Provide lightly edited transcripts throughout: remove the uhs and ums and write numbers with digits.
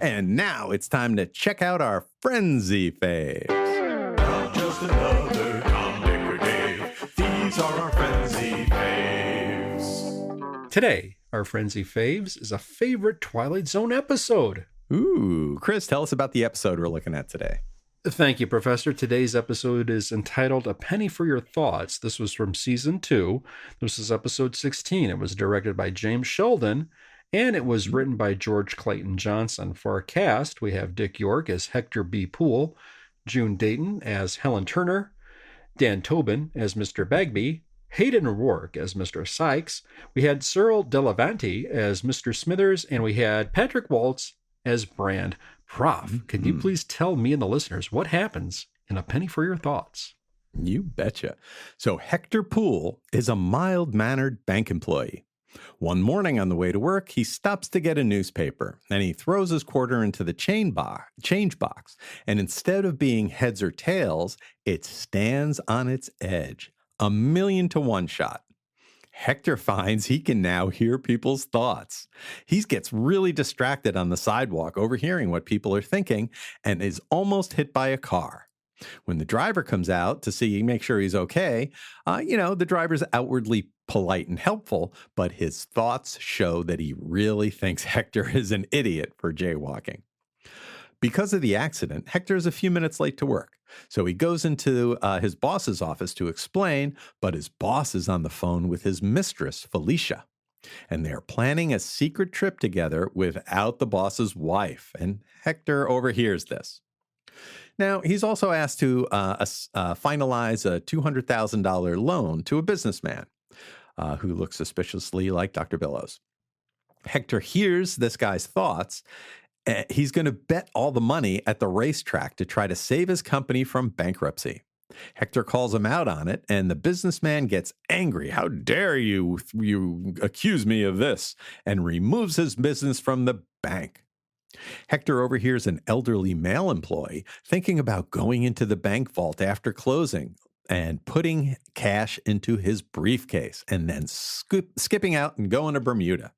And now it's time to check out our Frenzy faves. Not just another Tom, Dick, or Dave. These are our Frenzy faves. Today, our Frenzy faves is a favorite Twilight Zone episode. Ooh, Chris, tell us about the episode we're looking at today. Thank you, Professor. Today's episode is entitled A Penny for Your Thoughts. This was from Season 2. This is episode 16. It was directed by James Sheldon, and it was written by George Clayton Johnson. For our cast, we have Dick York as Hector B. Poole, June Dayton as Helen Turner, Dan Tobin as Mr. Bagby, Hayden O'Rourke as Mr. Sykes. We had Cyril Delavanti as Mr. Smithers, and we had Patrick Waltz as Brand. Prof, can you please tell me and the listeners what happens in A Penny for Your Thoughts? You betcha. So Hector Poole is a mild-mannered bank employee. One morning on the way to work, he stops to get a newspaper, and he throws his quarter into the change box. And instead of being heads or tails, it stands on its edge. 1,000,000 to 1 shot. Hector finds he can now hear people's thoughts. He gets really distracted on the sidewalk, overhearing what people are thinking, and is almost hit by a car. When the driver comes out to make sure he's okay, the driver's outwardly polite and helpful, but his thoughts show that he really thinks Hector is an idiot for jaywalking. Because of the accident, Hector is a few minutes late to work. So he goes into his boss's office to explain, but his boss is on the phone with his mistress, Felicia. And they're planning a secret trip together without the boss's wife. And Hector overhears this. Now, he's also asked to finalize a $200,000 loan to a businessman who looks suspiciously like Dr. Billows. Hector hears this guy's thoughts. He's going to bet all the money at the racetrack to try to save his company from bankruptcy. Hector calls him out on it, and the businessman gets angry. How dare you accuse me of this? And removes his business from the bank. Hector overhears an elderly male employee thinking about going into the bank vault after closing and putting cash into his briefcase and then skipping out and going to Bermuda.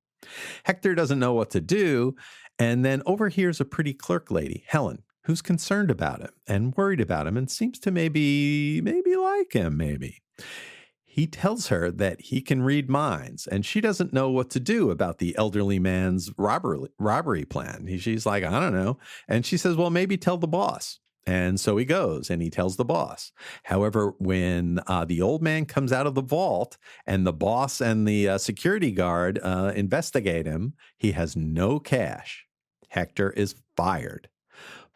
Hector doesn't know what to do, and then overhears a pretty clerk lady, Helen, who's concerned about him and worried about him and seems to maybe like him, maybe. He tells her that he can read minds, and she doesn't know what to do about the elderly man's robbery plan. She's like, I don't know. And she says, well, maybe tell the boss. And so he goes and he tells the boss. However, when the old man comes out of the vault and the boss and the security guard investigate him, he has no cash. Hector is fired.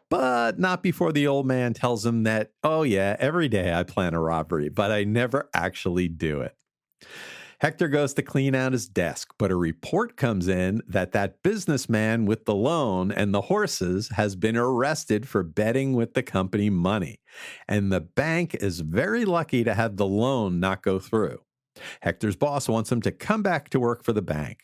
But not before the old man tells him that, oh yeah, every day I plan a robbery, but I never actually do it. Hector goes to clean out his desk, but a report comes in that businessman with the loan and the horses has been arrested for betting with the company money. And the bank is very lucky to have the loan not go through. Hector's boss wants him to come back to work for the bank.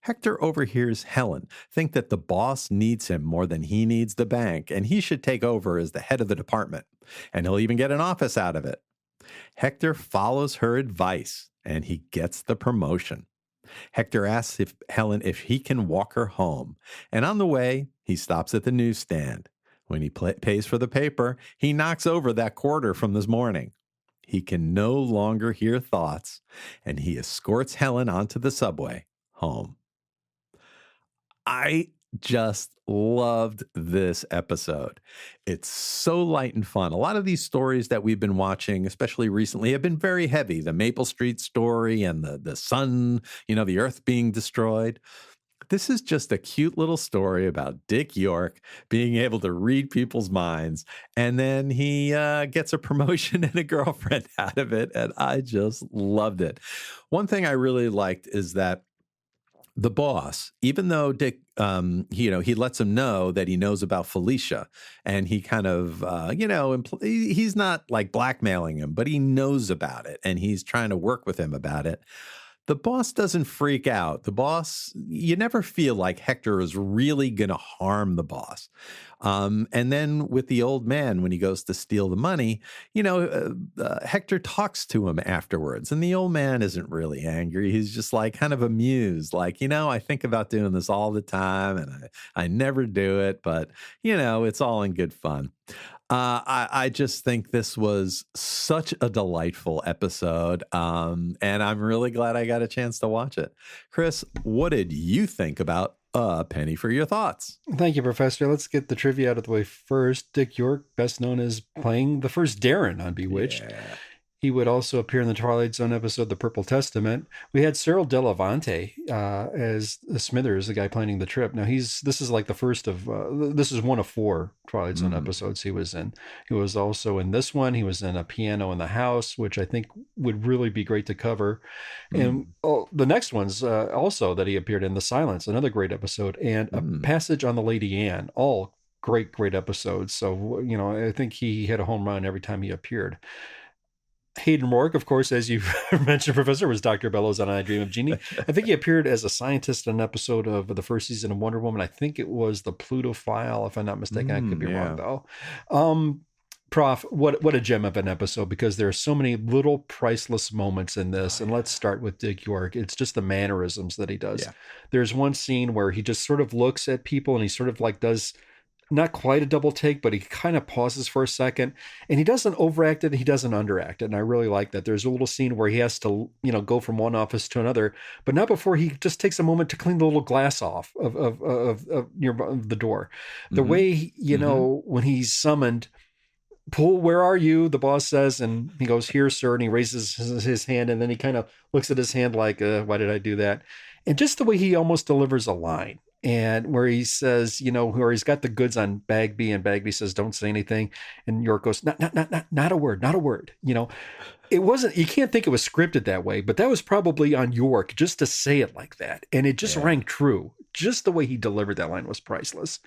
Hector overhears Helen think that the boss needs him more than he needs the bank, and he should take over as the head of the department, and he'll even get an office out of it. Hector follows her advice, and he gets the promotion. Hector asks Helen if he can walk her home, and on the way, he stops at the newsstand. When he pays for the paper, he knocks over that quarter from this morning. He can no longer hear thoughts, and he escorts Helen onto the subway home. I just loved this episode. It's so light and fun. A lot of these stories that we've been watching, especially recently, have been very heavy. The Maple Street story and the sun, the earth being destroyed. This is just a cute little story about Dick York being able to read people's minds. And then he gets a promotion and a girlfriend out of it. And I just loved it. One thing I really liked is that the boss, even though Dick, he lets him know that he knows about Felicia, and he kind of, he's not like blackmailing him, but he knows about it, and he's trying to work with him about it. The boss doesn't freak out. The boss, you never feel like Hector is really going to harm the boss. And then with the old man, when he goes to steal the money, Hector talks to him afterwards. And the old man isn't really angry. He's just like kind of amused. Like, I think about doing this all the time and I never do it. But, it's all in good fun. I just think this was such a delightful episode, and I'm really glad I got a chance to watch it. Chris, what did you think about A Penny for Your Thoughts? Thank you, Professor. Let's get the trivia out of the way first. Dick York, best known as playing the first Darren on Bewitched. Yeah. He would also appear in the Twilight Zone episode, The Purple Testament. We had Cyril Delavante as Smithers, the guy planning the trip. Now, this is like the first of, this is one of 4 Twilight Zone episodes he was in. He was also in this one. He was in A Piano in the House, which I think would really be great to cover. And the next one's also that he appeared in The Silence, another great episode, and A Passage on the Lady Anne, all great episodes. So, I think he hit a home run every time he appeared. Hayden Rourke, of course, as you mentioned, Professor, was Dr. Bellows on I Dream of Jeannie. I think he appeared as a scientist in an episode of the first season of Wonder Woman. I think it was the Pluto File, if I'm not mistaken. I could be wrong, though. Prof, what a gem of an episode, because there are so many little priceless moments in this. And let's start with Dick York. It's just the mannerisms that he does. Yeah. There's one scene where he just sort of looks at people and he sort of like does not quite a double take, but he kind of pauses for a second, and he doesn't overact it. He doesn't underact it. And I really like that. There's a little scene where he has to, go from one office to another, but not before he just takes a moment to clean the little glass off of near the door. The way, when he's summoned, Poole, where are you? The boss says, and he goes, here, sir. And he raises his hand, and then he kind of looks at his hand like, why did I do that? And just the way he almost delivers a line. And where he says, where he's got the goods on Bagby, and Bagby says, don't say anything. And York goes, not a word, not a word. It wasn't, you can't think it was scripted that way, but that was probably on York just to say it like that. And it just rang true. Just the way he delivered that line was priceless.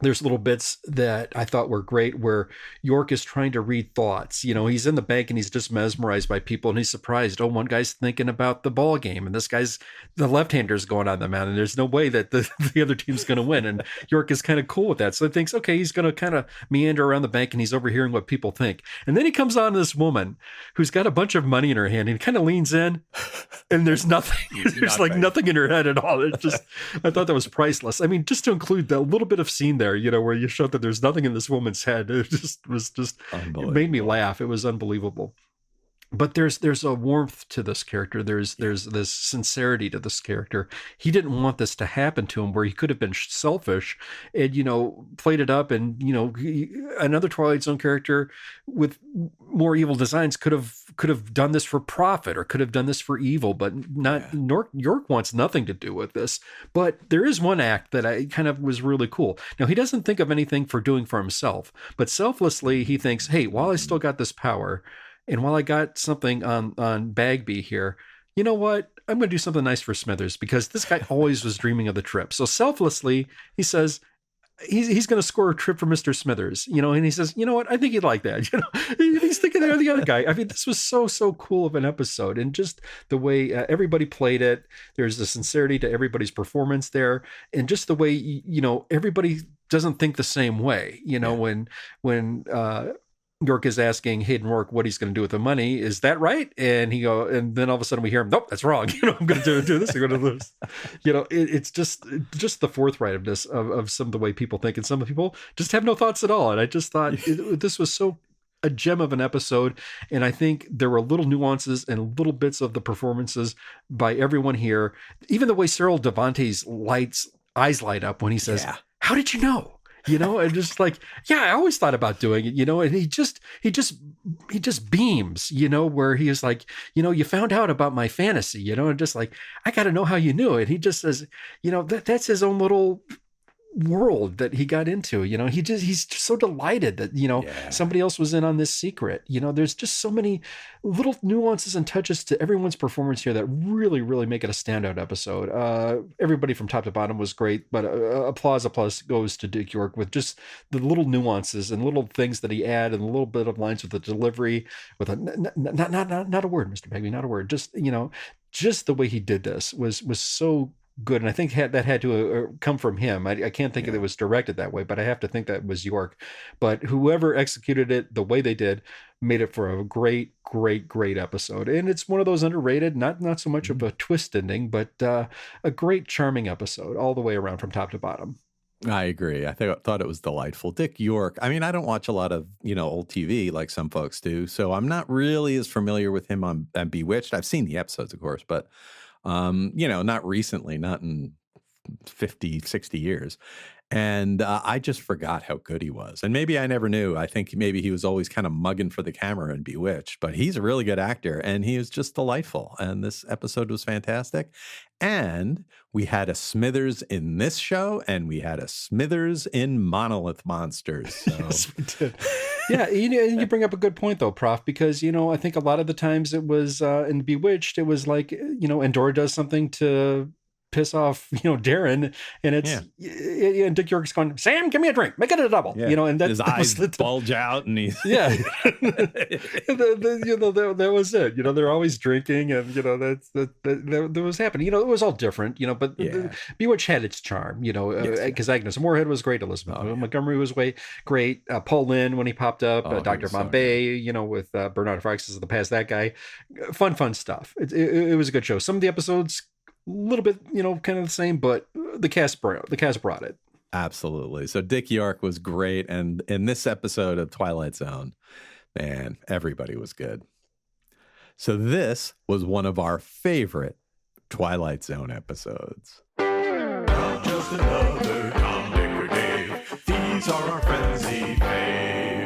There's little bits that I thought were great where York is trying to read thoughts. He's in the bank and he's just mesmerized by people, and he's surprised. Oh, one guy's thinking about the ball game, and this guy's the left-hander's going on the mound, and there's no way that the other team's going to win. And York is kind of cool with that. So he thinks, okay, he's going to kind of meander around the bank, and he's overhearing what people think. And then he comes on to this woman who's got a bunch of money in her hand, and he kind of leans in, and there's nothing. There's like nothing in her head at all. It's just, I thought that was priceless. I mean, just to include that little bit of scene there, where you showed that there's nothing in this woman's head. It it made me laugh. It was unbelievable. But there's a warmth to this character. There's this sincerity to this character. He didn't want this to happen to him, where he could have been selfish and, played it up. And, another Twilight Zone character with more evil designs could have done this for profit, or could have done this for evil, but not. York wants nothing to do with this. But there is one act that I kind of was really cool. Now, he doesn't think of anything for doing for himself, but selflessly he thinks, hey, while I still got this power, and while I got something on Bagby here, you know what? I'm going to do something nice for Smithers, because this guy always was dreaming of the trip. So selflessly, he says he's going to score a trip for Mr. Smithers, and he says, you know what? I think he'd like that. He's thinking of the other guy. I mean, this was so cool of an episode, and just the way everybody played it. There's a sincerity to everybody's performance there, and just the way, everybody doesn't think the same way, when York is asking Hayden Rourke what he's going to do with the money. Is that right? And and then all of a sudden we hear him, nope, that's wrong. I'm going to do this. I'm going to lose. It's just the forthrightness of some of the way people think. And some people just have no thoughts at all. And I just thought this was so a gem of an episode. And I think there were little nuances and little bits of the performances by everyone here. Even the way Cyril Devante's eyes light up when he says, how did you know? And just like, I always thought about doing it, and he just beams, where he is like, you found out about my fantasy, and just like, I got to know how you knew it. He just says, that's his own little world that he got into. He's just so delighted that somebody else was in on this secret. There's just so many little nuances and touches to everyone's performance here that really make it a standout episode. Everybody from top to bottom was great, but applause goes to Dick York with just the little nuances and little things that he added, and a little bit of lines with the delivery, with a not a word, Mr. Begbie, not a word, just the way he did this was so good. And I think that had to come from him. I can't think that it was directed that way, but I have to think that was York. But whoever executed it the way they did made it for a great episode. And it's one of those underrated, not so much of a twist ending, but a great, charming episode all the way around from top to bottom. I agree. I thought it was delightful. Dick York. I mean, I don't watch a lot of, old TV like some folks do, so I'm not really as familiar with him on Bewitched. I've seen the episodes, of course, but not recently, not in 50, 60 years. And I just forgot how good he was. And maybe I never knew. I think maybe he was always kind of mugging for the camera in Bewitched, but he's a really good actor and he was just delightful. And this episode was fantastic. And we had a Smithers in this show, and we had a Smithers in Monolith Monsters. So. Yes, we did. Yeah, you bring up a good point, though, Prof, because, I think a lot of the times it was in Bewitched, it was like, Endora does something to piss off, Darren, and it's and Dick York's going, Sam, give me a drink, make it a double, and that, his eyes bulge out, and he's that was it. They're always drinking, and that was happening. It was all different, but Bewitched had its charm, because Agnes Moorehead was great, Elizabeth Montgomery was great, Paul Lynde when he popped up, Dr. Bombay, with Bernard Fox as the past that guy, fun stuff. It was a good show. Some of the episodes, a little bit, kind of the same, but the cast brought it. Absolutely. So Dick York was great. And in this episode of Twilight Zone, man, everybody was good. So this was one of our favorite Twilight Zone episodes. Not just another Tom, Dick, or Dave. These are our frenzy faves.